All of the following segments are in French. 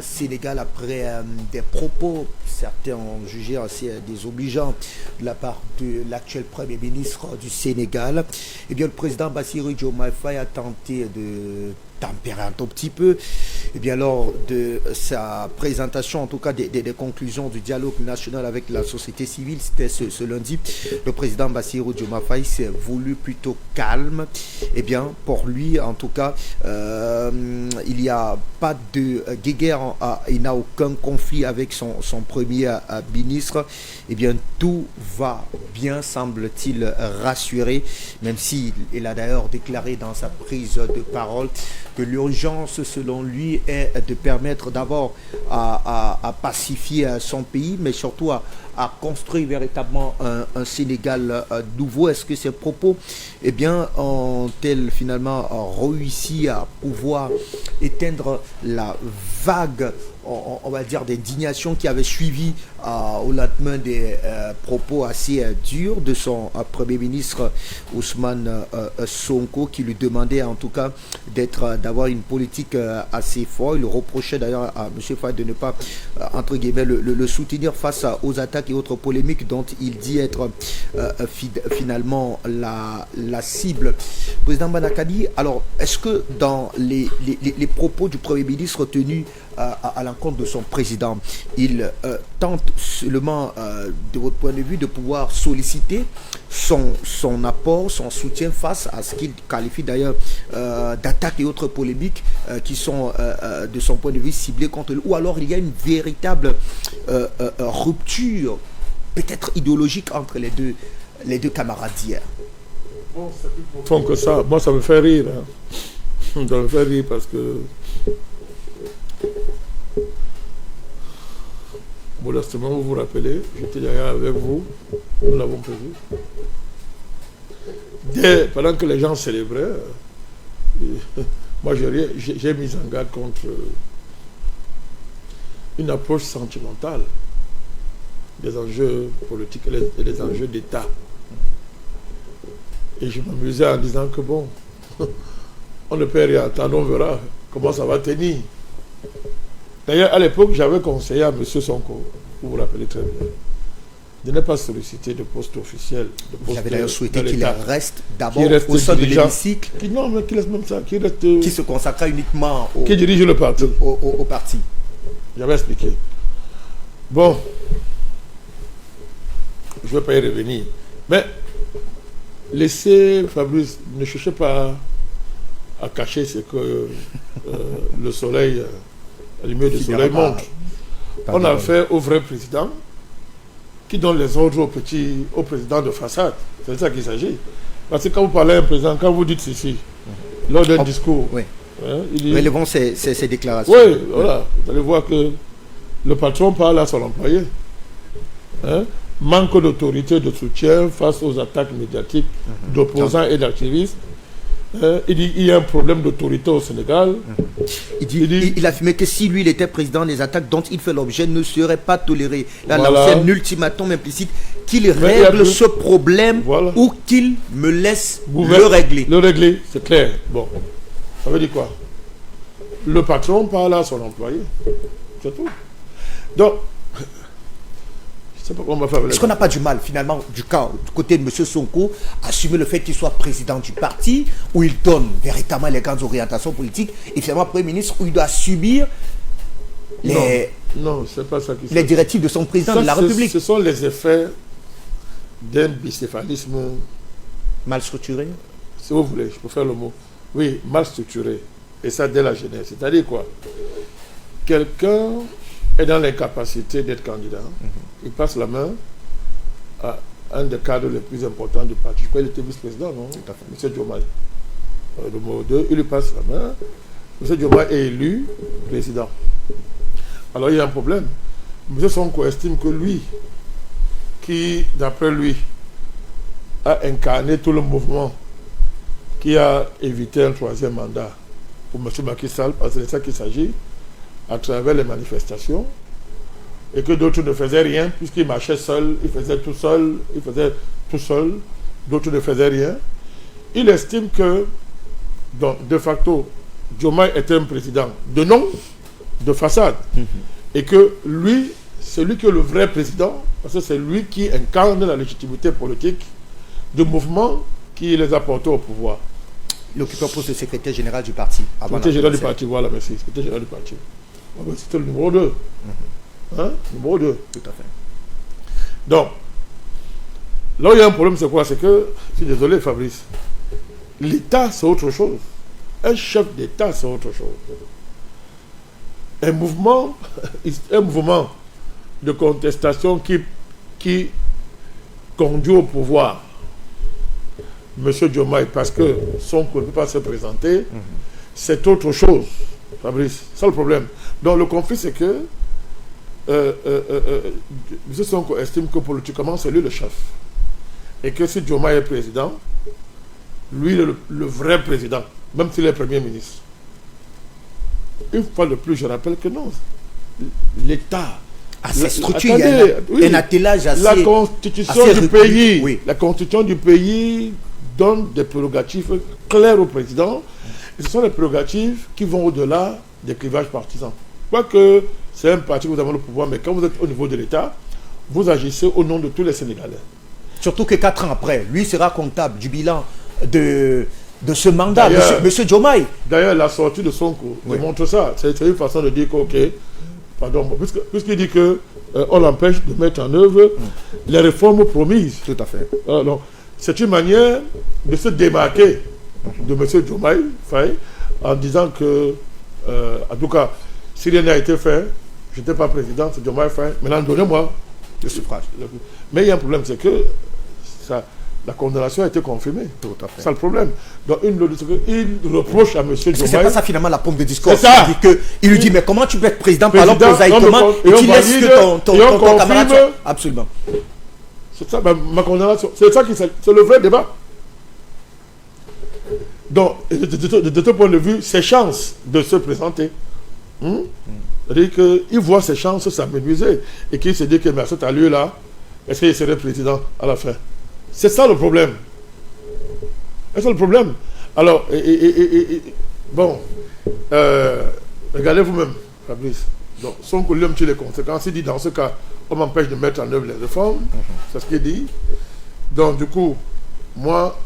Sénégal après des propos, certains ont jugé assez désobligeants de la part de l'actuel Premier ministre du Sénégal. Eh bien, le président Bassirou Diomaye Faye a tenté de tempérer un tout petit peu. Et bien, lors de sa présentation, en tout cas des conclusions du dialogue national avec la société civile, c'était ce lundi, le président Bassirou Diomaye Faye s'est voulu plutôt calme. Et bien, pour lui, en tout cas, il n'y a pas de guéguerre, il n'a aucun conflit avec son premier ministre. Et bien, tout va bien, semble-t-il, rassurer, même s'il a d'ailleurs déclaré dans sa prise de parole que l'urgence, selon lui, est de permettre d'abord à pacifier son pays, mais surtout à construire véritablement un Sénégal nouveau. Est-ce que ces propos, eh bien, ont-elles finalement réussi à pouvoir éteindre la vague, on va dire, d'indignation qui avait suivi au lendemain des propos assez durs de son Premier ministre Ousmane Sonko, qui lui demandait en tout cas d'avoir une politique assez forte. Il reprochait d'ailleurs à M. Faye de ne pas, entre guillemets, le soutenir face aux attaques et autres polémiques dont il dit être finalement la cible. Président Banakadi, alors est-ce que dans les propos du Premier ministre tenus à l'encontre de son président, il tente seulement, de votre point de vue, de pouvoir solliciter son apport, son soutien face à ce qu'il qualifie d'ailleurs d'attaques et autres polémiques qui sont, de son point de vue, ciblées contre lui, ou alors il y a une véritable rupture, peut-être idéologique, entre les deux camarades d'hier? Bon, c'est plus profond que ça. Moi, ça me fait rire. Hein. Ça me fait rire parce que modestement, vous vous rappelez, j'étais derrière avec vous, nous l'avons prévu. Pendant que les gens célébraient, moi j'ai mis en garde contre une approche sentimentale des enjeux politiques et des enjeux d'État. Et je m'amusais en disant que bon, on ne peut rien attendre, on verra comment ça va tenir. D'ailleurs, à l'époque, j'avais conseillé à M. Sonko, vous vous rappelez très bien, de ne pas solliciter de poste officiel. Vous avez d'ailleurs souhaité qu'il reste d'abord au sein de l'hémicycle. Non, mais qu'il laisse même ça. Qui se consacra uniquement qui dirige le parti. Au parti. J'avais expliqué. Bon, je ne vais pas y revenir. Mais laissez Fabrice, ne cherchez pas à cacher ce que le soleil, la lumière du soleil montre. On a fait au vrai président qui donne les ordres au président de façade. C'est de ça qu'il s'agit. Parce que quand vous parlez à un président, quand vous dites ceci, lors d'un discours, oui. Hein, il dit, relevons ces déclarations. Oui, voilà. Vous allez voir que le patron parle à son employé. Hein, manque d'autorité, de soutien face aux attaques médiatiques d'opposants et d'activistes. Il dit qu'il y a un problème d'autorité au Sénégal. Il affirmait que si lui il était président, les attaques dont il fait l'objet ne seraient pas tolérées. Là, voilà. C'est un ultimatum implicite qu'il règle ce problème, voilà, ou qu'il me laisse le régler. Le régler, c'est clair. Bon, ça veut dire quoi? Le patron parle à son employé. C'est tout. Donc, est-ce qu'on n'a pas du mal, finalement, du côté de M. Sonko, à assumer le fait qu'il soit président du parti, où il donne véritablement les grandes orientations politiques, et finalement Premier ministre, où il doit subir non, c'est pas ça qui les directives de son président de la République? Ce sont les effets d'un bicéphalisme mal structuré. Si vous voulez, je peux faire le mot. Oui, mal structuré. Et ça dès la jeunesse. C'est-à-dire quoi? Quelqu'un est dans l'incapacité d'être candidat. Il passe la main à un des cadres les plus importants du parti. Je crois qu'il était vice-président, non? M. Diomaye. Numéro 2, il lui passe la main. M. Diomaye est élu président. Alors il y a un problème. M. Sonko estime que lui, qui, d'après lui, a incarné tout le mouvement qui a évité un troisième mandat pour M. Macky Sall, parce que c'est ça qu'il s'agit, à travers les manifestations, et que d'autres ne faisaient rien, puisqu'il marchait seul, il faisait tout seul, d'autres ne faisaient rien. Il estime que, donc, de facto, Diomaye était un président de nom, de façade. Et que lui, c'est lui qui est le vrai président, parce que c'est lui qui incarne la légitimité politique du mouvement qui les a portés au pouvoir. Il occupe un poste de secrétaire général du parti. Secrétaire général du parti, voilà, merci. Secrétaire général du parti. C'était le numéro 2. Hein? Numéro 2. Tout à fait. Donc, là où il y a un problème, c'est quoi? C'est que, je suis désolé Fabrice, l'État c'est autre chose. Un chef d'État c'est autre chose. Un mouvement de contestation qui conduit au pouvoir M. Diomaye parce que Sonko ne peut pas se présenter, c'est autre chose, Fabrice. C'est ça le problème. Donc le conflit, c'est que M. Sonko estime que politiquement, c'est lui le chef. Et que si Diomaye est président, lui, il est le vrai président, même s'il est Premier ministre. Une fois de plus, je rappelle que non. L'État à ces structures, il y a un attelage assez... La constitution du pays, oui. La constitution du pays donne des prérogatives claires au président. Et ce sont des prérogatives qui vont au-delà des clivages partisans. Quoique c'est un parti que vous avez le pouvoir, mais quand vous êtes au niveau de l'État, vous agissez au nom de tous les Sénégalais. Surtout que 4 ans après, lui sera comptable du bilan de ce mandat, monsieur Diomaye. D'ailleurs, la sortie de Sonko montre ça. C'est une façon de dire que, ok, pardon, puisqu'il dit qu'on l'empêche de mettre en œuvre les réformes promises. Tout à fait. C'est une manière de se démarquer de M. Diomaye Faye en disant que, en tout cas, si rien n'a été fait, je n'étais pas président, c'est Diomaye Faye, maintenant donnez-moi le suffrage. Mais il y a un problème, c'est que la condamnation a été confirmée. Tout à fait. C'est ça le problème. Donc il reproche à M. Diomaye. C'est pas ça finalement la pompe de discours. C'est ça. Il lui dit mais comment tu peux être président par exemple prosaïquement et tu laisses que ton camarade soit... Absolument. C'est ça, ma condamnation. C'est ça c'est le vrai débat. Donc, de ce point de vue, ses chances de se présenter, c'est-à-dire qu'il voit ses chances s'amenuiser et qu'il se dit que mais à cet allure-là, est-ce qu'il serait président à la fin? C'est ça le problème. C'est ça le problème. Alors, bon, regardez vous-même, Fabrice. Donc, son collègue tire les conséquences. Il dit dans ce cas, on m'empêche de mettre en œuvre les réformes. C'est ce qu'il dit. Donc, du coup, moi,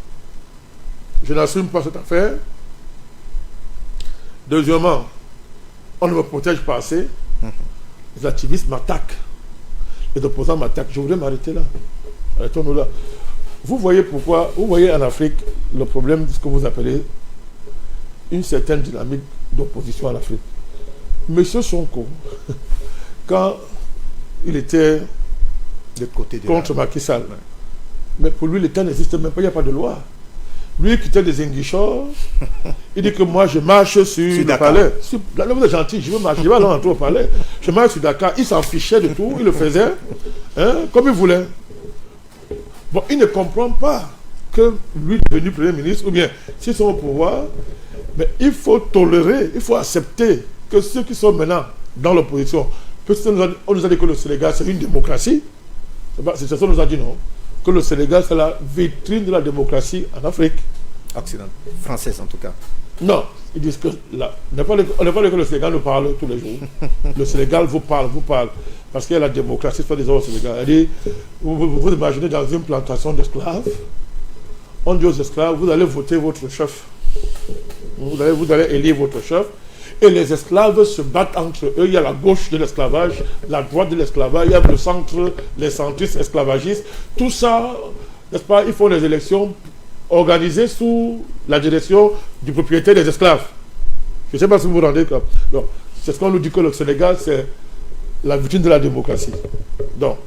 je n'assume pas cette affaire. Deuxièmement, on ne me protège pas assez. Les activistes m'attaquent. Les opposants m'attaquent. Je voudrais m'arrêter là. Arrêtons-nous là. Vous voyez pourquoi, vous voyez en Afrique le problème de ce que vous appelez une certaine dynamique d'opposition en Afrique. Monsieur Sonko, quand il était contre Macky Sall, mais pour lui l'État n'existe même pas, il n'y a pas de loi. Lui qui était des Inguichors, il dit que moi je marche sur le palais. Là vous êtes gentil, je vais aller entrer au palais. Je marche sur Dakar, il s'en fichait de tout, il le faisait comme il voulait. Bon, il ne comprend pas que lui devenu Premier ministre, ou bien s'ils sont au pouvoir, mais il faut tolérer, il faut accepter que ceux qui sont maintenant dans l'opposition, on nous a dit que le Sénégal c'est une démocratie, c'est ça qu'on nous a dit non, que le Sénégal c'est la vitrine de la démocratie en Afrique. Occidentale, française en tout cas. Non, ils disent que là, on n'a pas dit que le Sénégal nous parle tous les jours. Le Sénégal vous parle. Parce qu'il y a la démocratie, c'est pas des autres au Sénégal. Elle dit, vous imaginez dans une plantation d'esclaves, on dit aux esclaves, vous allez voter votre chef. Vous allez élire votre chef. Et les esclaves se battent entre eux. Il y a la gauche de l'esclavage, la droite de l'esclavage, il y a le centre, les centristes esclavagistes. Tout ça, n'est-ce pas, ils font des élections organisées sous la direction du propriétaire des esclaves. Je ne sais pas si vous vous rendez compte. C'est ce qu'on nous dit que le Sénégal, c'est la vitrine de la démocratie. Donc,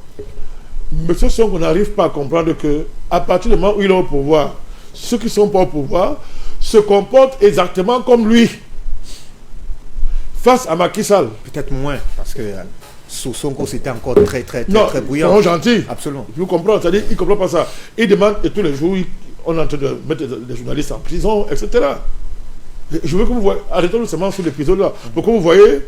M. Sonko n'arrive pas à comprendre que, à partir du moment où il est au pouvoir, ceux qui ne sont pas au pouvoir se comportent exactement comme lui. Face à Macky Sall. Peut-être moins, parce que sous Sonko, c'était encore très bouillant. Non, ils sont gentils. Absolument. Vous comprenez, c'est-à-dire, ils ne comprennent pas ça. Ils demandent, et tous les jours, on est en train de mettre des journalistes en prison, etc. Je veux que vous voyez, arrêtons-nous seulement sur l'épisode-là, pour que vous voyez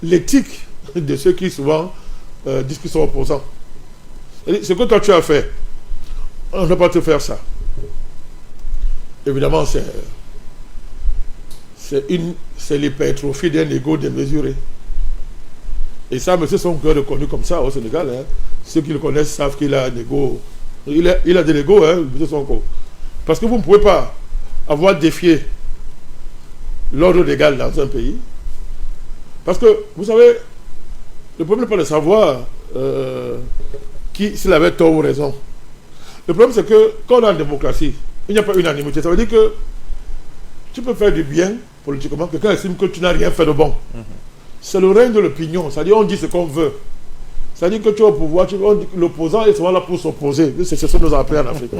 l'éthique de ceux qui souvent disent qu'ils sont opposants. Ce que toi tu as fait, on ne va pas te faire ça. Évidemment, c'est l'hypertrophie d'un ego démesuré. Et ça, M. Sonko est reconnu comme ça au Sénégal. Hein. Ceux qui le connaissent savent qu'il a un ego. Il a de l'ego, hein, M. Sonko. Parce que vous ne pouvez pas avoir défié l'ordre légal dans un pays. Parce que, vous savez, le problème n'est pas de savoir s'il avait tort ou raison. Le problème, c'est que quand on est en démocratie, il n'y a pas unanimité. Ça veut dire que tu peux faire du bien politiquement, quelqu'un estime que tu n'as rien fait de bon. C'est le règne de l'opinion. C'est-à-dire on dit ce qu'on veut. C'est-à-dire que tu es au pouvoir, l'opposant est souvent là pour s'opposer. C'est ce que nous avons appris en Afrique.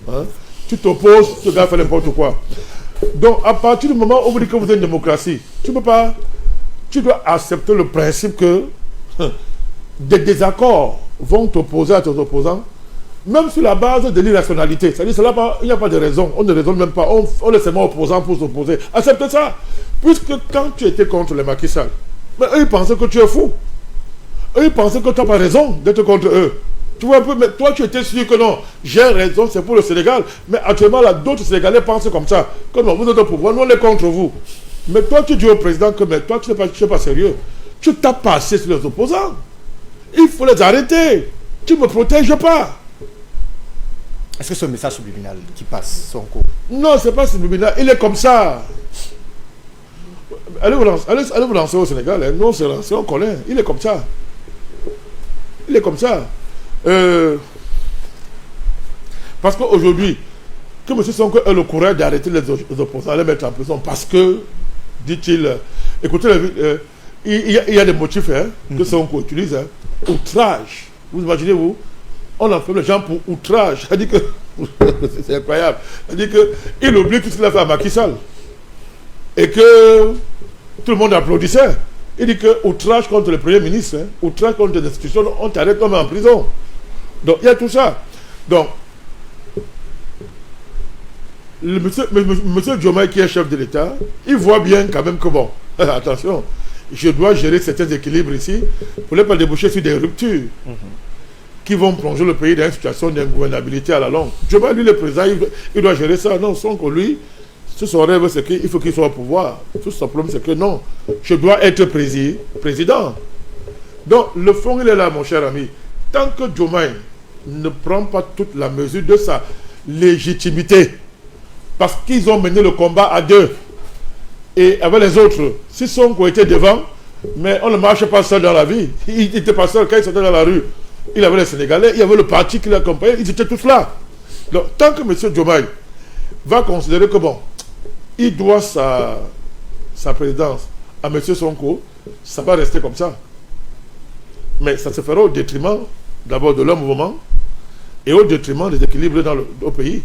Hein? Tu t'opposes, ce gars fait n'importe quoi. Donc, à partir du moment où vous dites que vous êtes une démocratie, tu dois accepter le principe que des désaccords vont t'opposer à tes opposants, même sur la base de l'irrationalité. C'est-à-dire il n'y a pas de raison. On ne raisonne même pas. On est seulement opposant pour s'opposer. Accepte ça. Puisque quand tu étais contre les Macky Sall, mais eux, ils pensaient que tu es fou. Eux, ils pensaient que tu n'as pas raison d'être contre eux. Tu vois un peu, mais toi, tu étais sûr que non, j'ai raison, c'est pour le Sénégal. Mais actuellement, là, d'autres Sénégalais pensent comme ça. Que non, vous êtes au pouvoir, nous, on est contre vous. Mais toi, tu dis au président que, mais toi, tu n'es pas sérieux. Tu t'as passé sur les opposants. Il faut les arrêter. Tu ne me protèges pas. Est-ce que c'est un message subliminal qui passe, Sonko? Non, ce n'est pas subliminal. Il est comme ça. Allez vous lancer au Sénégal. Hein. Nous, on se lance, on connaît. Il est comme ça. Il est comme ça. Parce qu'aujourd'hui, que M. Sonko ait le courage d'arrêter les opposants, les mettre en prison, parce que, dit-il, écoutez, il y a des motifs hein, que Sonko utilise. Hein. Outrage. Vous imaginez-vous? On enferme les gens pour outrage. C'est-à-dire que, c'est incroyable. C'est-à-dire qu'il oublie tout ce qu'il a fait à Macky Sall. Et que tout le monde applaudissait. Il dit que outrage contre le Premier ministre, hein, outrage contre les institutions, on t'arrête, on met en prison. Donc il y a tout ça. Donc, monsieur Diomaye qui est chef de l'État, il voit bien quand même que bon, attention, je dois gérer certains équilibres ici pour ne pas déboucher sur des ruptures qui vont plonger le pays dans une situation d'ingouvernabilité à la longue. Diomaye, lui, le président, il doit gérer ça. Non, sans que lui, son rêve, c'est qu'il faut qu'il soit au pouvoir. Tout simplement, c'est que non, je dois être président. Donc, le fond, il est là, mon cher ami. Tant que Diomaye ne prend pas toute la mesure de sa légitimité, parce qu'ils ont mené le combat à deux, et avec les autres, si Sonko était devant, mais on ne marche pas seul dans la vie. Il n'était pas seul quand il sortait dans la rue. Il avait les Sénégalais, il y avait le parti qui l'accompagnait, ils étaient tous là. Donc, tant que M. Diomaye va considérer que bon, il doit sa présidence à M. Sonko, ça va rester comme ça. Mais ça se fera au détriment d'abord de leur mouvement et au détriment des équilibres au pays.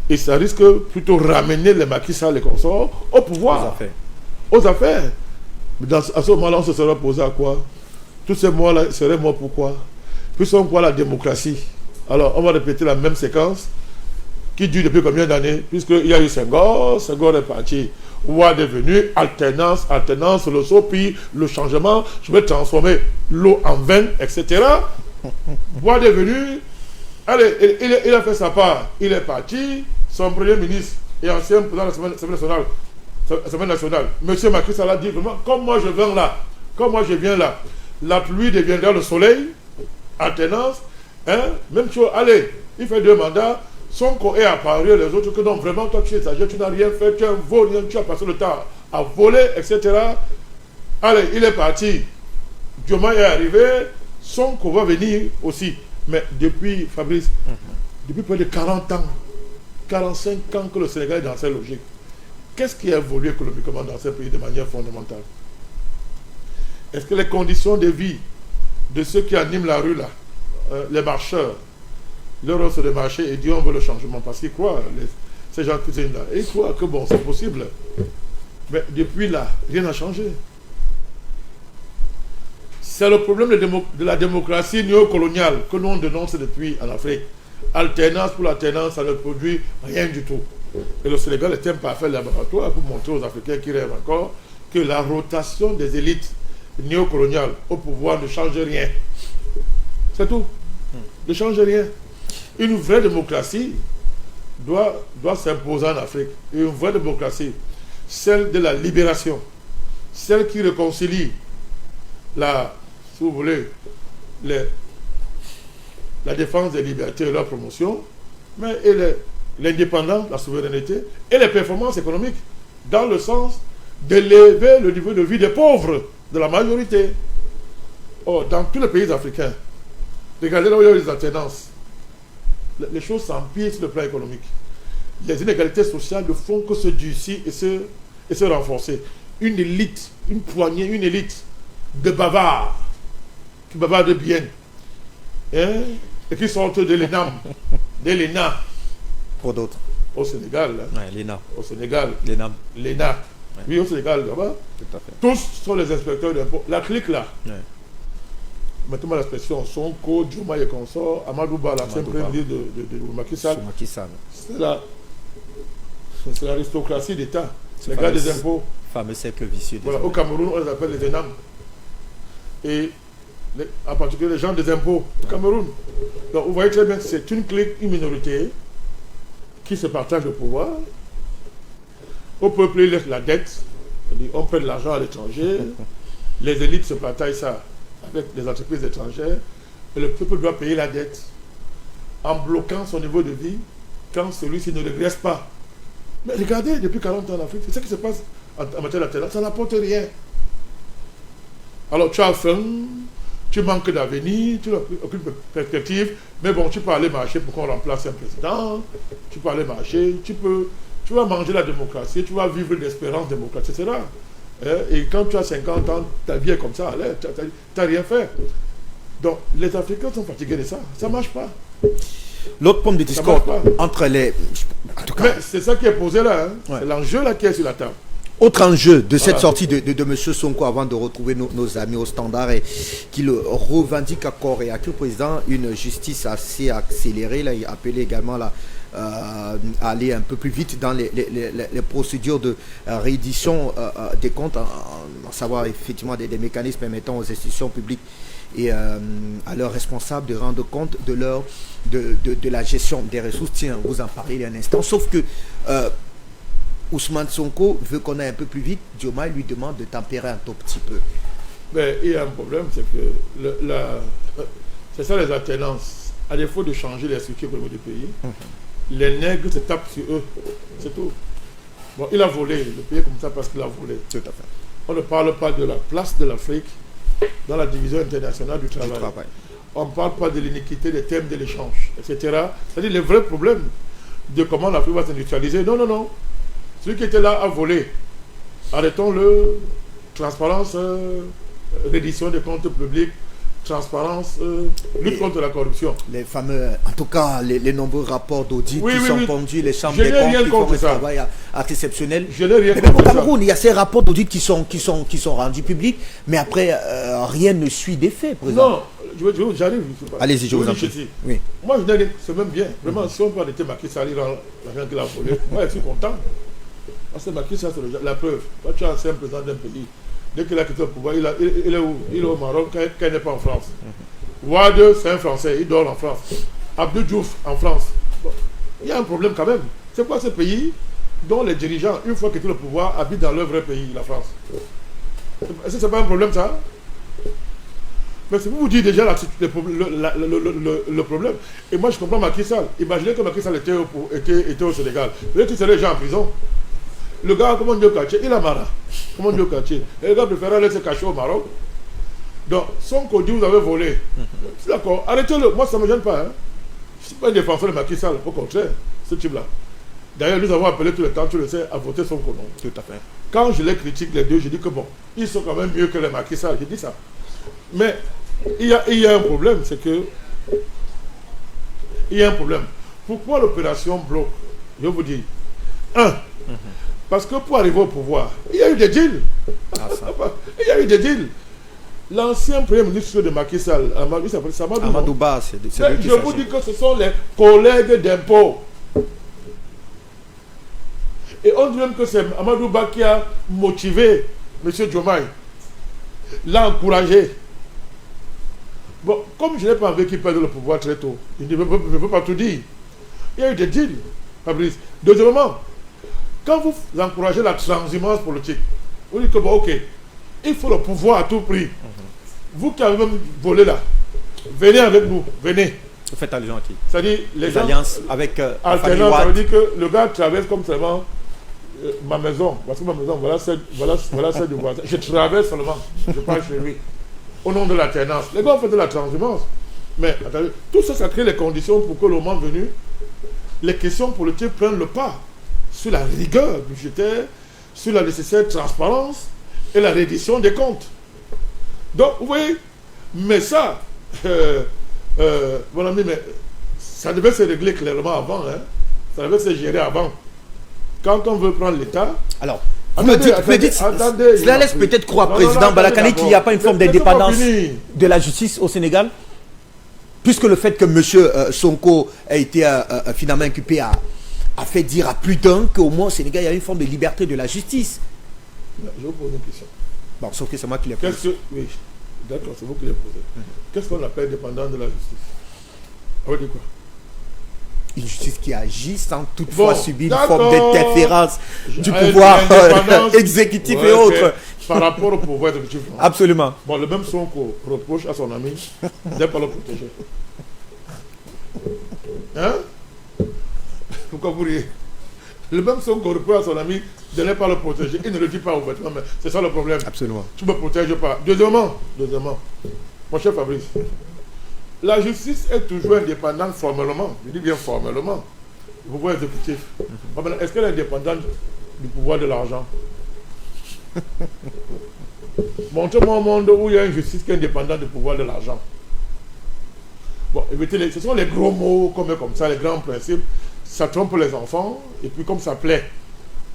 Et ça risque plutôt de ramener les Macky Sall, les consorts, au pouvoir. Aux affaires. Mais à ce moment-là, on se sera posé à quoi? Tous ces mois-là seraient morts pourquoi? Puis on voit la démocratie. Alors, on va répéter la même séquence qui dure depuis combien d'années? Puisqu'il y a eu Senghor est parti. Ouad est devenu alternance, le saut, puis le changement, je vais transformer l'eau en vin, etc. Ouad est venu, allez, il a fait sa part, il est parti, son premier ministre et ancien président de l'Assemblée nationale, M. Macky Sall a dit vraiment, comme moi je viens là, la pluie deviendra le soleil, alternance, hein, même chose, allez, il fait 2 mandats, Sonko est apparu, les autres que non, vraiment, toi tu es exagéré, tu n'as rien fait, tu es un vol, tu as passé le temps à voler, etc. Allez, il est parti. Diomaye est arrivé, Sonko va venir aussi. Mais depuis, Fabrice, depuis près de 40 ans, 45 ans que le Sénégal est dans cette logique, qu'est-ce qui a évolué économiquement dans ce pays de manière fondamentale? Est-ce que les conditions de vie de ceux qui animent la rue là, les marcheurs, leur offre de marché et dit on veut le changement parce qu'ils croient, ces gens qui sont là, ils croient que bon, c'est possible. Mais depuis là, rien n'a changé. C'est le problème de la démocratie néocoloniale que nous on dénonce depuis en Afrique. Alternance pour l'alternance, ça ne produit rien du tout. Et le Sénégal est un parfait laboratoire pour montrer aux Africains qui rêvent encore que la rotation des élites néocoloniales au pouvoir ne change rien. C'est tout. Ne change rien. Une vraie démocratie doit s'imposer en Afrique. Et une vraie démocratie celle de la libération, celle qui réconcilie si vous voulez, la défense des libertés et leur promotion, mais l'indépendance, la souveraineté et les performances économiques, dans le sens d'élever le niveau de vie des pauvres, de la majorité. Or, dans tous les pays africains, regardez là où il y a les alternances, les choses s'empirent sur le plan économique. Les inégalités sociales ne font que se durcir et se renforcer. Une élite, une poignée, une élite de bavards, qui bavardent bien, hein, et qui sortent de l'ENAM, de l'ENA. Pour d'autres. Au Sénégal. Hein. Ouais, l'ENA. Au Sénégal. L'ENA. L'ENA. Ouais. Oui, au Sénégal, là-bas. Tout à fait. Tous sont les inspecteurs d'impôts. La clique là. Ouais. Mettez-moi l'expression Sonko, Diomaye et consorts, Amadou Ba, l'ancien premier ministre de Macky Sall. C'est l'aristocratie d'État. Les gars des impôts. Fameux cercle vicieux. Voilà, au Cameroun, on les appelle les ENAM. Et en particulier les gens des impôts au Cameroun. Donc vous voyez très bien que c'est une clique, une minorité qui se partage le pouvoir. Au peuple, il laisse la dette. On prête de l'argent à l'étranger. Les élites se partagent ça avec les entreprises étrangères. Et le peuple doit payer la dette en bloquant son niveau de vie quand celui-ci ne régresse pas. Mais regardez, depuis 40 ans en Afrique, c'est ce qui se passe en matière d'alternance. Ça n'apporte rien. Alors tu as faim, tu manques d'avenir, tu n'as aucune perspective, mais bon, tu peux aller marcher pour qu'on remplace un président, tu peux aller marcher, tu vas manger la démocratie, tu vas vivre l'espérance démocratique, etc. Et quand tu as 50 ans, ta vie est comme ça, tu n'as rien fait. Donc les Africains sont fatigués de ça, ça ne marche pas. L'autre point de discorde entre les... En tout cas, mais c'est ça qui est posé là, hein. Ouais. C'est l'enjeu là qui est sur la table. Autre enjeu de cette sortie de M. Sonko avant de retrouver nos amis au standard et qu'il revendique à corps et à cri, le président, une justice assez accélérée. Là, il appelait également à aller un peu plus vite dans les procédures de réédition des comptes, à savoir effectivement des mécanismes permettant aux institutions publiques et à leurs responsables de rendre compte de la gestion des ressources. Tiens, vous en parlez il y a un instant. Sauf que Ousmane Sonko veut qu'on aille un peu plus vite. Diomaye lui demande de tempérer un tout petit peu. Mais il y a un problème, c'est que c'est ça les alternances. À défaut de changer les structures au niveau du pays, les nègres se tapent sur eux. C'est tout. Bon, il a volé le pays comme ça parce qu'il a volé. Tout à fait. On ne parle pas de la place de l'Afrique dans la division internationale du travail. On ne parle pas de l'iniquité des thèmes de l'échange, etc. C'est-à-dire les vrais problèmes de comment l'Afrique va s'industrialiser. Non, non, non. Celui qui était là a volé. Arrêtons-le. Transparence, reddition des comptes publics, transparence, lutte contre la corruption. Les fameux, en tout cas, les nombreux rapports d'audit qui sont pondus, les chambres des comptes qui font un travail exceptionnel. Je n'ai rien mais contre au Cameroun, il y a ces rapports d'audit qui sont rendus publics, mais après, rien ne suit des faits. Non, j'arrive. Allez-y, je vous en prie. Oui. Moi, je n'ai rien, c'est même bien. Vraiment, si on peut arrêter Macky Sall, l'argent qu'il a volé, moi, je suis content. Parce que Macky Sall, c'est la preuve. Quand tu es ancien président d'un pays, dès qu'il a quitté le pouvoir, il est où? Il est au Maroc, quand il n'est pas en France. Wade, c'est un Français, il dort en France. Abdou Diouf, en France. Bon, il y a un problème quand même. C'est quoi ce pays dont les dirigeants, une fois quitté le pouvoir, habitent dans leur vrai pays, la France? Est-ce que ce n'est pas un problème, ça? Mais c'est pour vous dire déjà le problème. Et moi, je comprends Macky Sall. Imaginez que Macky Sall était au Sénégal. Peut-être qu'il serait déjà en prison. Le gars, comment Dieu caché? Il a marre. Comment Dieu caché? Et le gars préfère aller se cacher au Maroc. Donc, Sonko dit vous avez volé. C'est d'accord, arrêtez-le. Moi, ça ne me gêne pas. Hein. Je ne suis pas un défenseur de Macky Sall. Au contraire, ce type-là. D'ailleurs, nous avons appelé tout le temps, tu le sais, à voter Sonko. Non. Tout à fait. Quand je les critique, les deux, je dis que bon, ils sont quand même mieux que les Macky Sall. Je dis ça. Mais il y a un problème, c'est que il y a un problème. Pourquoi l'opération bloque? Je vous dis. Parce que pour arriver au pouvoir, il y a eu des deals. Il y a eu des deals. L'ancien premier ministre de Macky Sall, il s'appelle Amadou Ba, je vous dis que ce sont les collègues d'impôts. Et on dit même que c'est Amadou Ba qui a motivé M. Diomaye, l'a encouragé. Bon, comme je n'ai pas envie qu'il perde le pouvoir très tôt, je ne peux pas tout dire. Il y a eu des deals, Fabrice. Deuxièmement, quand vous encouragez la transhumance politique, vous dites que bon, ok, il faut le pouvoir à tout prix. Vous qui avez même volé là, venez avec nous, venez. Vous faites allusion à qui? C'est-à-dire les alliances avec alternance, ça veut dire que le gars traverse comme seulement ma maison. Parce que ma maison, voilà celle du voisin. Je traverse seulement, je passe chez lui. Au nom de l'alternance. Les gars ont fait de la transhumance. Mais attendez, tout ça, ça crée les conditions pour que le moment venu, les questions politiques prennent le pas sur la rigueur budgétaire, sur la nécessaire transparence et la reddition des comptes. Donc, vous voyez, mais ça, mon ami, mais ça devait se régler clairement avant, hein. Ça devait se gérer avant. Quand on veut prendre l'État... Alors, vous me dites, cela laisse peut-être croire, président Balakani, qu'il n'y a pas une forme d'indépendance de la justice au Sénégal, puisque le fait que M. Sonko a été finalement inculpé a fait dire à plus d'un qu'au moins au Sénégal, il y a une forme de liberté de la justice. Je vais vous poser une question. Bon, sauf que c'est moi qui l'ai posé. Oui, d'accord, c'est vous qui l'avez posé. Qu'est-ce qu'on appelle dépendance de la justice? On va dire quoi? Une justice qui agit sans toutefois subir une forme d'interférence du Avec pouvoir l'indépendance, exécutif et autres. Par rapport au pouvoir exécutif. Absolument. Bon, le même son qu'on reproche à son ami de ne pas le protéger. Hein? Pourquoi vous riez? Le même son qu'on reproche à son ami de ne pas le protéger. Il ne le dit pas ouvertement, mais c'est ça le problème. Absolument. Tu ne me protèges pas. Deuxièmement, mon cher Fabrice, la justice est toujours indépendante formellement. Je dis bien formellement. Le pouvoir exécutif. Est-ce qu'elle est indépendante du pouvoir de l'argent? Montrez-moi un monde où il y a une justice qui est indépendante du pouvoir de l'argent. Bon, évitez ce sont les gros mots comme ça, les grands principes. Ça trompe les enfants. Et puis comme ça plaît,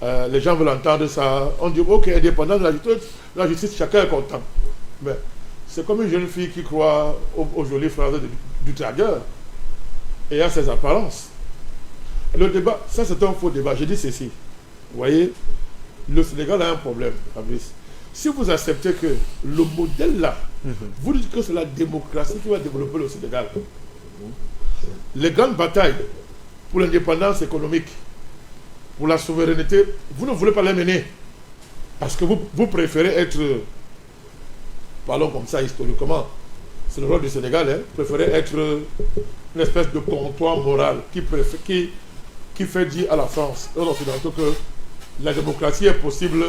les gens veulent entendre ça. On dit, ok, indépendant de la justice, chacun est content. Mais c'est comme une jeune fille qui croit aux jolies phrases du dragueur et à ses apparences. Le débat, ça c'est un faux débat. Je dis ceci. Vous voyez, le Sénégal a un problème, Fabrice. Si vous acceptez que le modèle là, vous dites que c'est la démocratie qui va développer le Sénégal. Les grandes batailles pour l'indépendance économique, pour la souveraineté, vous ne voulez pas les mener. Parce que vous préférez être, parlons comme ça historiquement, c'est le rôle du Sénégal, hein, préférez être une espèce de comptoir moral qui fait dire à la France, aux Occidentaux, que la démocratie est possible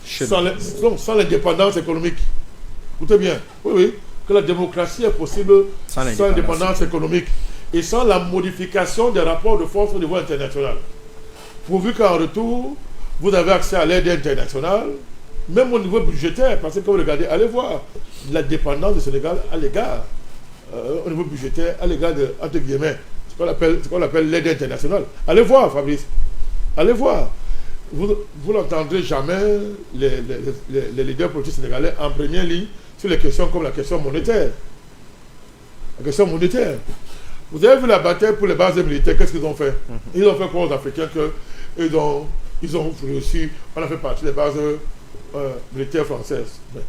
sans l'indépendance économique. Écoutez bien, oui, que la démocratie est possible sans l'indépendance économique et sans la modification des rapports de force au niveau international. Pourvu qu'en retour, vous avez accès à l'aide internationale, même au niveau budgétaire, parce que quand vous regardez, allez voir la dépendance du Sénégal à l'égard, au niveau budgétaire, à l'égard de, entre guillemets, ce qu'on appelle l'aide internationale. Allez voir, Fabrice, allez voir. Vous n'entendrez jamais les leaders politiques sénégalais en première ligne sur les questions comme la question monétaire. La question monétaire. Vous avez vu la bataille pour les bases militaires, qu'est-ce qu'ils ont fait? Ils ont fait quoi aux Africains qu'ils ont réussi, on a fait partie des bases militaires françaises. Mais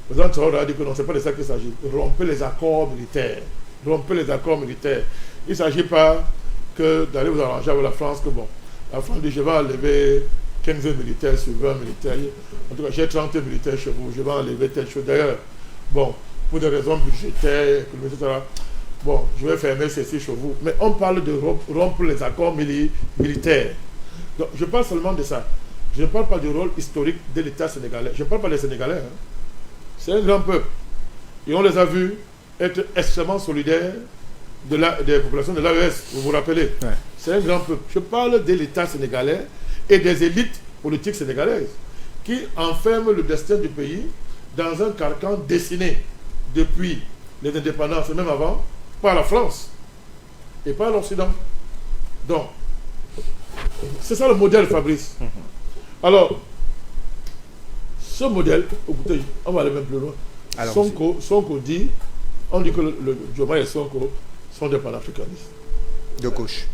le président Traoré a dit que non, ce n'est pas de ça qu'il s'agit. Rompez les accords militaires. Rompez les accords militaires. Il ne s'agit pas que d'aller vous arranger avec la France, que bon, la France dit je vais enlever 15 militaires sur 20 militaires. En tout cas, j'ai 30 militaires chez vous, je vais enlever telle chose. D'ailleurs, bon, pour des raisons budgétaires, etc., bon, je vais fermer ceci chez vous. Mais on parle de rompre les accords militaires. Donc, je parle seulement de ça. Je ne parle pas du rôle historique de l'État sénégalais. Je ne parle pas des Sénégalais. Hein. C'est un grand peuple. Et on les a vus être extrêmement solidaires des populations de l'AES, vous vous rappelez. Ouais. C'est un grand peuple. Je parle de l'État sénégalais et des élites politiques sénégalaises qui enferment le destin du pays dans un carcan dessiné depuis les indépendances et même avant par la France et par l'Occident. Donc, c'est ça le modèle, Fabrice. Alors, ce modèle, écoutez, on va aller même plus loin. Sonko dit, on dit que le Diomaye et Sonko sont des panafricanistes. De gauche.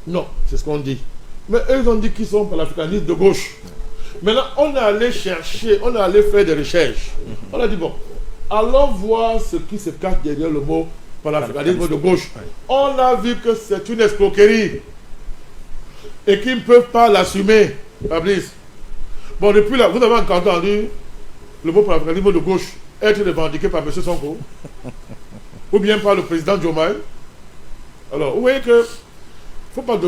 Non, c'est ce qu'on dit. Mais eux, ils ont dit qu'ils sont panafricanistes de gauche. Maintenant, on est allé chercher, on est allé faire des recherches. On a dit, bon, allons voir ce qui se cache derrière le mot panafricanisme de gauche. Ouais. On a vu que c'est une escroquerie et qu'ils ne peuvent pas l'assumer. Fabrice. Bon, depuis là, vous avez encore entendu le mot panafricanisme de gauche être revendiqué par M. Sonko ou bien par le président Diomaye. Alors, vous voyez que faut pas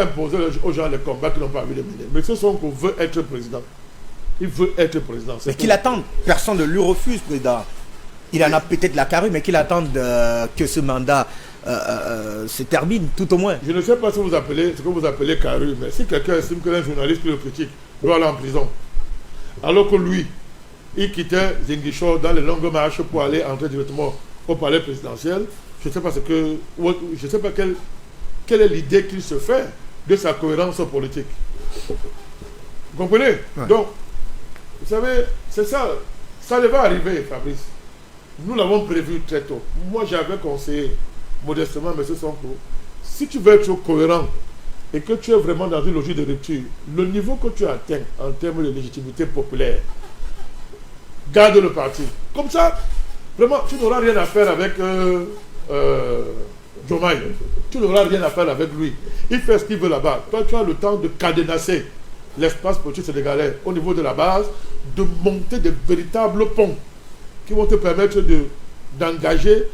imposer aux gens les combats qu'ils n'ont pas envie de mener. M. Sonko veut être président. Il veut être président. Mais qu'il attende. Personne ne lui refuse, président. Il en a peut-être la carrure, mais qu'il attende que ce mandat se termine, tout au moins. Je ne sais pas ce que vous appelez carrure, mais si quelqu'un estime qu'un journaliste qui le critique doit aller en prison, alors que lui, il quittait Ziguinchor dans les longues marches pour aller entrer directement au palais présidentiel, je ne sais pas quelle est l'idée qu'il se fait de sa cohérence politique. Vous comprenez? Ouais. Donc, vous savez, c'est ça. Ça va arriver, Fabrice. Nous l'avons prévu très tôt. Moi, j'avais conseillé modestement M. Sonko, si tu veux être cohérent et que tu es vraiment dans une logique de rupture, le niveau que tu atteins en termes de légitimité populaire, garde le parti. Comme ça, vraiment, tu n'auras rien à faire avec Diomaye. Tu n'auras rien à faire avec lui. Il fait ce qu'il veut là-bas. Toi, tu as le temps de cadenasser l'espace politique sénégalais au niveau de la base, de monter de véritables ponts qui vont te permettre d'engager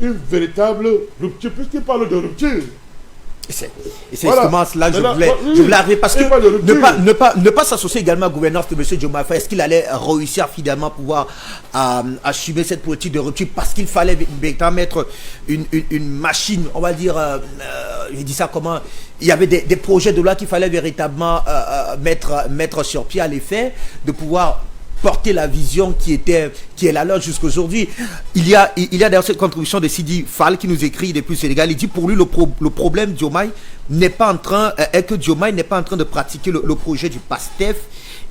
une véritable rupture, puisqu'il parle de rupture. Et c'est justement cela que je voulais arriver, parce que ne pas s'associer également à la gouvernance de M. Diomaye Faye, est-ce qu'il allait réussir finalement à pouvoir assumer cette politique de rupture, parce qu'il fallait véritablement mettre une machine, on va dire, je dis ça comment, il y avait des projets de loi qu'il fallait véritablement mettre sur pied à l'effet de pouvoir porter la vision qui est la leur jusqu'à aujourd'hui. Il y a d'ailleurs cette contribution de Sidi Fall qui nous écrit depuis le Sénégal. Il dit pour lui le problème Diomaye n'est pas en train de pratiquer le projet du PASTEF.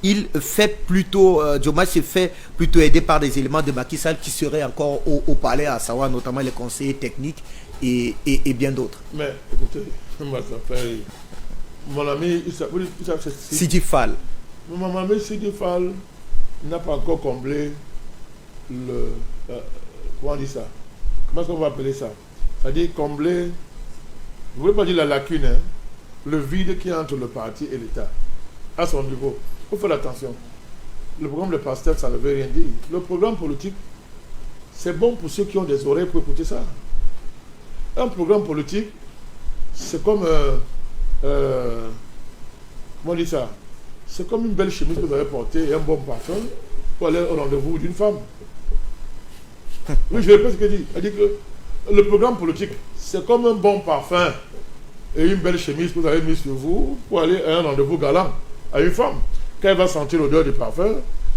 Il fait plutôt Diomaye s'est fait plutôt aider par des éléments de Macky Sall qui seraient encore au palais, à savoir notamment les conseillers techniques et bien d'autres. Mais écoutez, mon ami Sidi Fall. Mon ami Sidi Fall n'a pas encore comblé comment on dit ça? Comment est-ce qu'on va appeler ça? C'est-à-dire combler, je ne voulais pas dire la lacune, hein, le vide qui est entre le parti et l'État, à son niveau. Il faut faire attention. Le programme de PASTEF, ça ne veut rien dire. Le programme politique, c'est bon pour ceux qui ont des oreilles pour écouter ça. Un programme politique, c'est comme comment on dit ça? C'est comme une belle chemise que vous avez portée et un bon parfum pour aller au rendez-vous d'une femme. Oui, je répète ce que je dis. Elle dit que le programme politique, c'est comme un bon parfum et une belle chemise que vous avez mise sur vous pour aller à un rendez-vous galant à une femme. Quand elle va sentir l'odeur du parfum,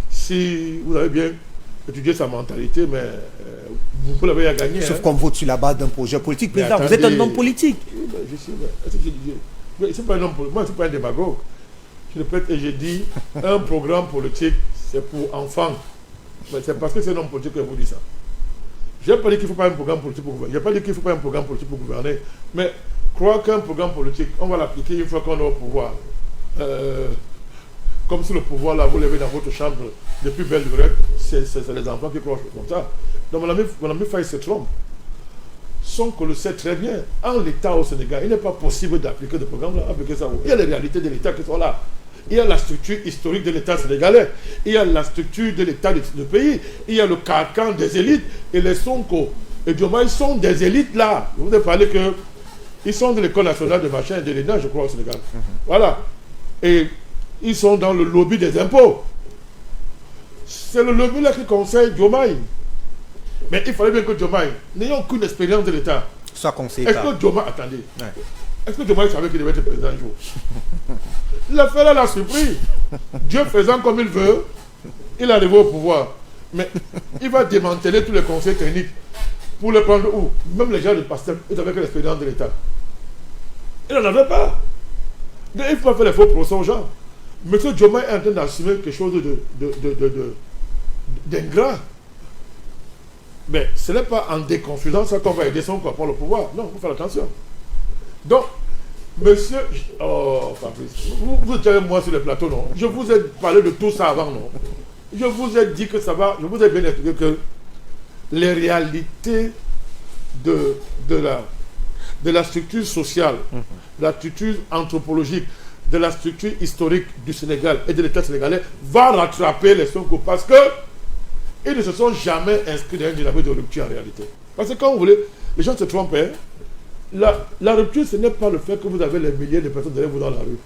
si vous avez bien étudié sa mentalité, mais vous l'avez à gagner. Sauf qu'on vote sur la base d'un projet politique. Président, vous êtes un homme politique. Oui, ben, je sais, mais c'est pas un homme politique. Moi, je ne suis pas un démagogue. Je répète et je dis, un programme politique, c'est pour enfants. Mais c'est parce que c'est un homme politique que je vous dis ça. Je n'ai pas dit qu'il ne faut pas un programme politique pour gouverner. Je n'ai pas dit qu'il ne faut pas un programme politique pour gouverner. Mais croire qu'un programme politique, on va l'appliquer une fois qu'on est au pouvoir. Comme si le pouvoir, là, vous l'avez dans votre chambre depuis belle lurette, c'est les enfants qui croient comme ça. Donc mon ami Faye se trompe. Sonko le sait très bien. En l'État au Sénégal, il n'est pas possible d'appliquer des programmes là, appliquer ça. Il y a les réalités de l'État qui sont là. Il y a la structure historique de l'État sénégalais. Il y a la structure de l'État du pays. Il y a le carcan des élites. Et les Sonko et Diomaye sont des élites là. Je vous ai parlé qu'ils sont de l'École nationale de machin et de l'ENA, je crois, au Sénégal. Voilà. Et ils sont dans le lobby des impôts. C'est le lobby là qui conseille Diomaye. Mais il fallait bien que Diomaye, n'ayant aucune expérience de l'État, soit conseillé. Est-ce que Diomaye, attendez, est-ce que Diomaye savait qu'il devait être président un jour? L'affaire là l'a surpris. Dieu faisant comme il veut, il est arrivé au pouvoir. Mais il va démanteler tous les conseils techniques pour les prendre où? Même les gens de PASTEF, ils n'avaient que l'expérience de l'État. Il n'en avait pas. Donc, il faut faire les faux procès aux gens. M. Diomaye est en train d'assumer quelque chose d'ingrat. Mais ce n'est pas en déconfusant ça qu'on va aider son corps pour le pouvoir. Non, il faut faire attention. Donc, monsieur... Oh, Fabrice, vous étiez avec moi sur le plateau, non? Je vous ai parlé de tout ça avant, non? Je vous ai dit que ça va... Je vous ai bien expliqué que les réalités de la structure sociale, la structure anthropologique, de la structure historique du Sénégal et de l'État sénégalais va rattraper les Sonko parce que ils ne se sont jamais inscrits dans une dynamique de rupture en réalité. Parce que quand vous voulez, les gens se trompent. Hein? La rupture, ce n'est pas le fait que vous avez les milliers de personnes derrière vous dans la rue.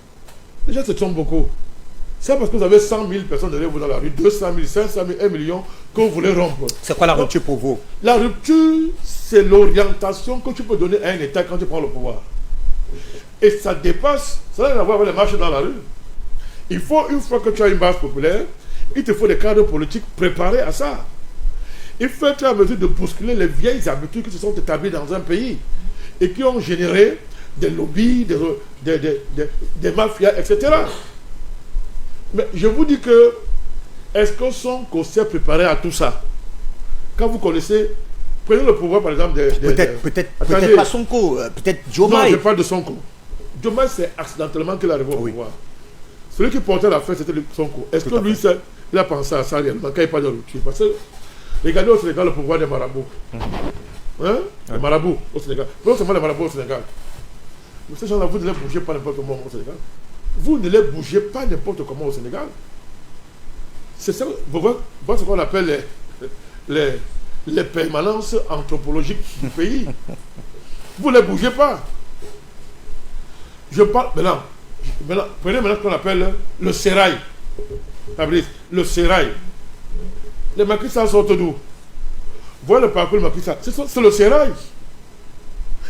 Les gens se trompent beaucoup. C'est parce que vous avez 100 000 personnes derrière vous dans la rue, 200 000, 500 000, 1 million que vous voulez rompre. C'est quoi la rupture pour vous? La rupture, c'est l'orientation que tu peux donner à un État quand tu prends le pouvoir. Et ça dépasse, ça n'a rien à voir avec les marches dans la rue. Il faut, une fois que tu as une base populaire, il te faut des cadres politiques préparés à ça. Il faut être en mesure de bousculer les vieilles habitudes qui se sont établies dans un pays et qui ont généré des lobbies, des mafias, etc. Mais je vous dis que, est-ce que Sonko s'est préparé à tout ça? Quand vous connaissez, prenez le pouvoir par exemple peut-être pas Sonko, peut-être Diomaye. Non, je parle de Sonko. Diomaye, c'est accidentellement qu'il est arrivé au pouvoir. Celui qui portait la fête, c'était Sonko. Est-ce que lui, il a pensé à ça réellement quand il parle de rupture? Parce que, regardez au Sénégal le pouvoir des marabouts. Hein? Les marabouts au Sénégal. Non seulement les marabouts au Sénégal. Mais ces gens-là, vous ne les bougez pas n'importe comment au Sénégal. Vous ne les bougez pas n'importe comment au Sénégal. C'est ça, vous voyez ce qu'on appelle les permanences anthropologiques du pays. Vous ne les bougez pas. Je parle maintenant, prenez maintenant ce qu'on appelle le sérail. Fabrice, le sérail. Les Macky Sall sortent d'où? Voilà le parcours de Macky Sall. C'est le sérail.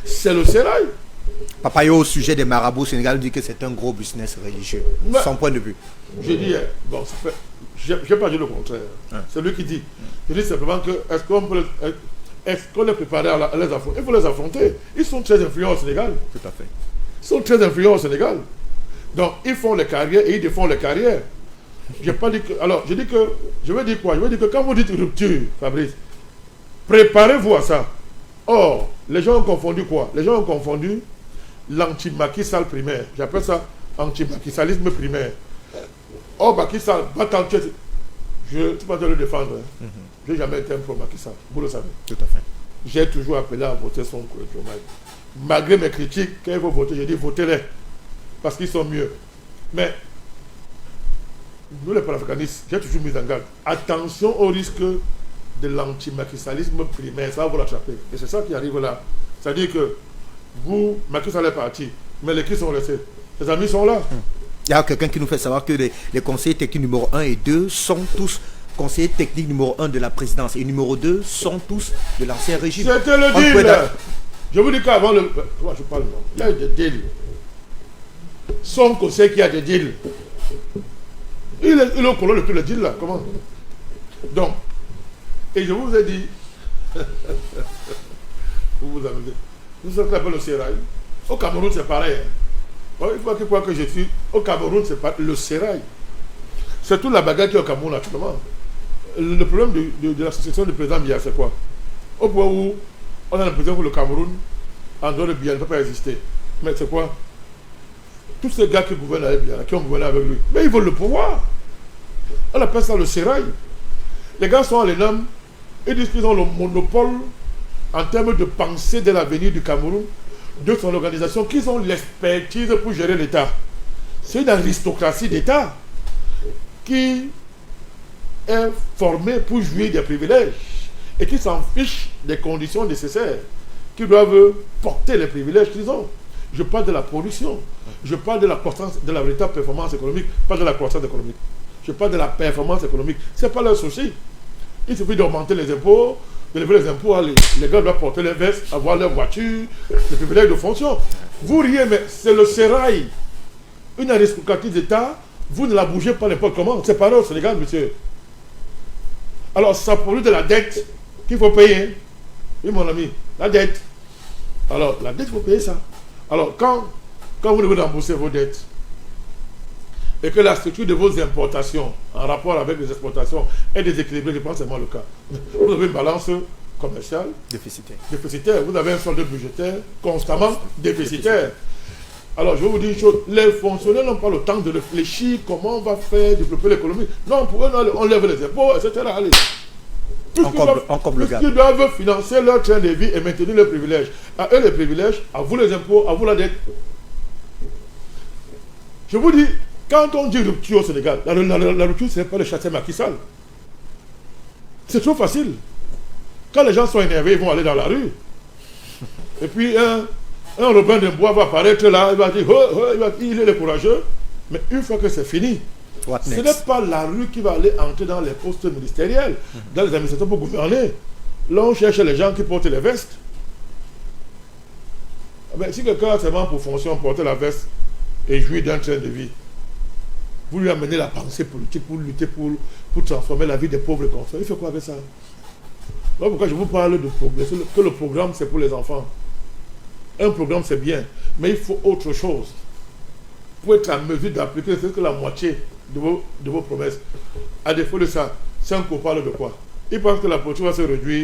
C'est le sérail. Papayo, au sujet des marabouts au Sénégal, dit que c'est un gros business religieux. Mais, son point de vue. Je dis, bon, ça fait. Je n'ai pas dit le contraire. C'est lui qui dit. Je dis simplement que est-ce qu'on est préparé à les affronter? Il faut les affronter. Ils sont très influents au Sénégal. Tout à fait. Ils sont très influents au Sénégal. Donc, ils font les carrières et ils défendent les carrières. J'ai pas dit que. Alors, je veux dire quoi? Je veux dire que quand vous dites rupture, Fabrice, préparez-vous à ça. Or, les gens ont confondu quoi? Les gens ont confondu l'anti-Macky Sall primaire. J'appelle ça anti-Macky-Sallisme primaire. Or, Macky Sall, je ne suis pas de le défendre. Hein. Je n'ai jamais été un pro-Macky Sall. Vous le savez. Tout à fait. J'ai toujours appelé à voter son Diomaye. Malgré mes critiques, quand il faut voter, j'ai dit votez-les. Parce qu'ils sont mieux. Mais, nous les panafricanistes, j'ai toujours mis en garde. Attention au risque de l'anti-Macky-Sallisme primaire. Ça va vous l'attraper. Et c'est ça qui arrive là. C'est-à-dire que vous, Macky Sall est parti, mais les qui sont restés? Les amis sont là. Il y a quelqu'un qui nous fait savoir que les conseillers techniques numéro 1 et 2 sont tous conseillers techniques numéro 1 de la présidence et numéro 2 sont tous de l'ancien régime. C'était le deal. Je vous dis qu'avant le... Je parle non. Il y a eu des deals. Son conseil qui a des deals. Il est au colon de tous les deals là. Comment? Donc, et je vous ai dit... vous vous amusez. Vous savez ce qu'on appelle le sérail. Au Cameroun, c'est pareil. Il faut qu'il croit que je suis. Au Cameroun, c'est pas le sérail. C'est toute la bagarre qui est au Cameroun actuellement. Le problème de l'association du président Biya, c'est quoi? Au point où on a l'impression que le Cameroun, en dehors de Biya, ne peut pas exister. Mais c'est quoi? Tous ces gars qui gouvernent avec Biya, qui ont gouverné avec lui, mais ils veulent le pouvoir. On appelle ça le sérail. Les gars sont à l'ENAM, ils disent qu'ils ont le monopole en termes de pensée de l'avenir du Cameroun, de son organisation, qu'ils ont l'expertise pour gérer l'État. C'est une aristocratie d'État qui est formée pour jouir des privilèges et qui s'en fiche des conditions nécessaires, qui doivent porter les privilèges qu'ils ont. Je parle de la production, je parle de la croissance, de la véritable performance économique, pas de la croissance économique. Je parle de la performance économique. Ce n'est pas leur souci. Il suffit d'augmenter les impôts, de lever les impôts, les gars doivent porter les vestes, avoir leur voiture, les privilèges de fonction. Vous riez, mais c'est le sérail. Une aristocratie d'État, vous ne la bougez pas n'importe comment. C'est pareil au Sénégal, monsieur. Alors, ça produit de la dette qu'il faut payer. Oui, mon ami, la dette. Alors, la dette, il faut payer ça. Alors, quand vous devez rembourser vos dettes, et que la structure de vos importations en rapport avec les exportations est déséquilibrée, je pense que c'est moi le cas. Vous avez une balance commerciale déficitaire. Vous avez un solde budgétaire constamment déficitaire. Alors je vais vous dire une chose, les fonctionnaires n'ont pas le temps de réfléchir comment on va faire développer l'économie. Non, pour eux, on lève les impôts, etc. Allez. Puisqu'ils doivent financer leur train de vie et maintenir leurs privilèges. À eux les privilèges, à vous les impôts, à vous la dette. Je vous dis, quand on dit rupture au Sénégal, la rupture, ce n'est pas le château Macky Sall. C'est trop facile. Quand les gens sont énervés, ils vont aller dans la rue. Et puis, un Robin de Bois va apparaître là, il va dire, il est le courageux. Mais une fois que c'est fini, ce n'est pas la rue qui va aller entrer dans les postes ministériels, dans les administrations pour gouverner. Là, on cherche les gens qui portent les vestes. Mais si quelqu'un a seulement pour fonction porter la veste et jouir d'un train de vie, vous lui amenez la pensée politique pour lutter pour transformer la vie des pauvres comme ça. Il fait quoi avec ça? Voilà pourquoi je vous parle de progrès, que le programme c'est pour les enfants. Un programme c'est bien, mais il faut autre chose. Pour être en mesure d'appliquer ce que la moitié de vos promesses. À défaut de ça, Sonko parle de quoi? Il pense que la politique va se réduire